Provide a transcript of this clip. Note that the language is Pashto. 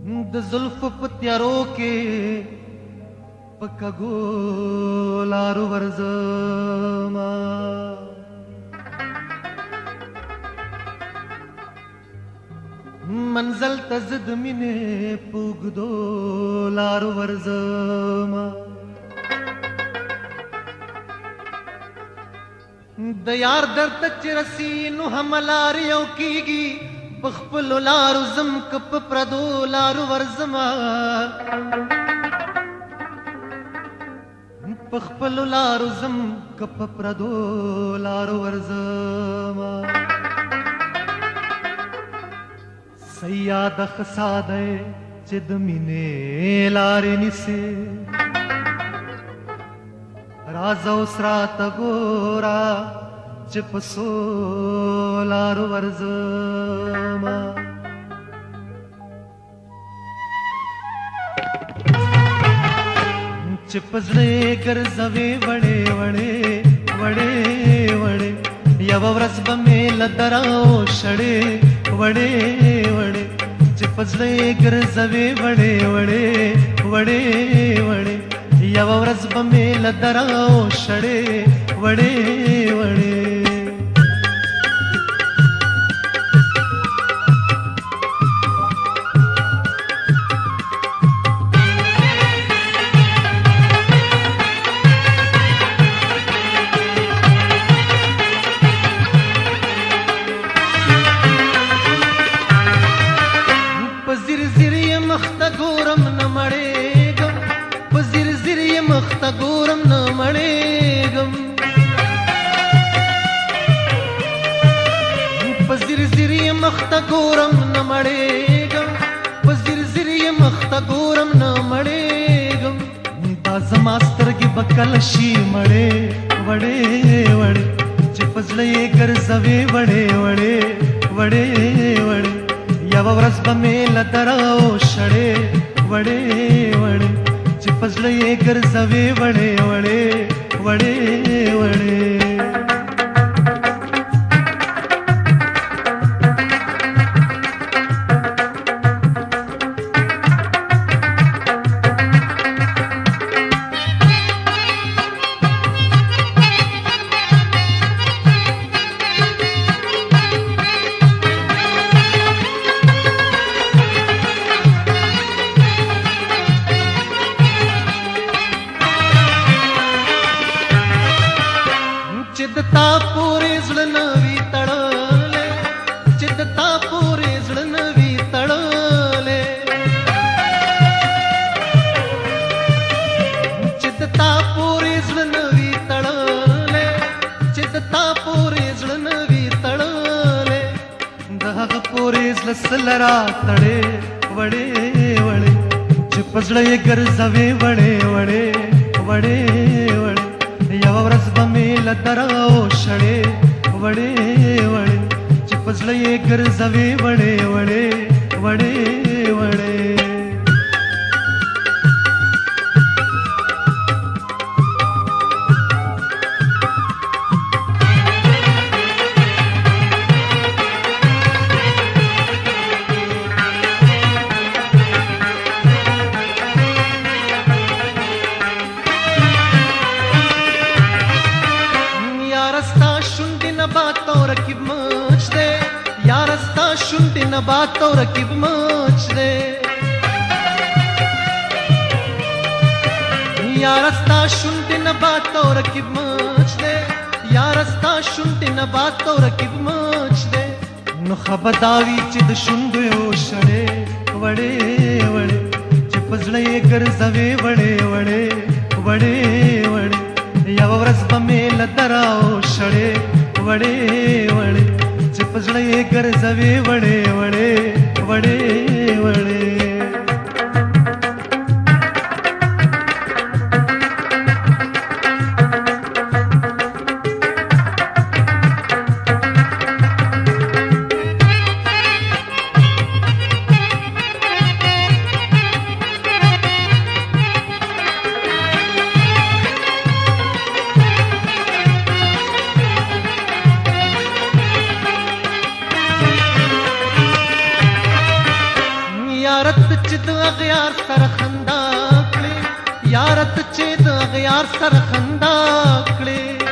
د زلف په تیارو کې په کږو لارو ورځما منزل ته زه د مینې په اوږدو لارو ورځما د یار درته چې رسي نو هم لار یو کېږي پخپلو لارو زم که په پردو لارو ورځما پخپلو لارو زم که په پردو لارو ورځما سیاده ښه ساده چې د مینې لارې نیسې راز اوس راته ګوره چې په څو لارو ورځما چې په زړه یې ګرځوې وړې وړې وړې وړې یوه ورځ به مې له دراو شړې وړې وړې چې په زړه یې ګرځوې وړې وړې وړې وړې یوه ورځ به مې له دراو شړې وړې وړې مخته ګورم نه مړېږم په ځیر ځیر یې مخته ګورم نه مړېږم په ځیر ځیر یې مخته ګورم نه مړېږم په ځیر ځیر یې مخته ګورم نه مړېږم دا زما سترګې به کله شي مړې وړې وړې چې په زړه یې ګرځوې وړې وړې وړې وړې یوه ورځ به مې له دراو شړې وړې وړې چې په زړه یې ګرځوې وړې وړې وړې وړې چې د تا پورې زړه نه وي تړلی چې د تا پورې زړه نه وي تړلی چې د تا پورې زړه نه وي تړلی چې د تا پورې زړه نه وي تړلی د هغه پورې زړه سله راتړې وړې وړې چې په زړه یې ګرځوې وړې وړې وړې وړې یوه ورځ به مې له دراو شړې وړې وړې چې په زړه یې ګرځوې وړې وړې وړې وړې رکیب مچ دے یار ستا شونډې نه بات او رکیب مچ دے یار ستا شونډې نه بات او رکیب مچ دے یار ستا شونډې نه بات او رکیب مچ دے نو خبرداوي چې د شونډو شړې وړې وړې چې په زړه یې ګرځوې وړې وړې وړې وړې یوه ورځ به مې له دراو شړې وړې وړې چې په زړه یې ګرځوې وړې وړې وړې وړې چې د اغیار سره خندا کړې یاره ته چې د اغیار سره خندا کړې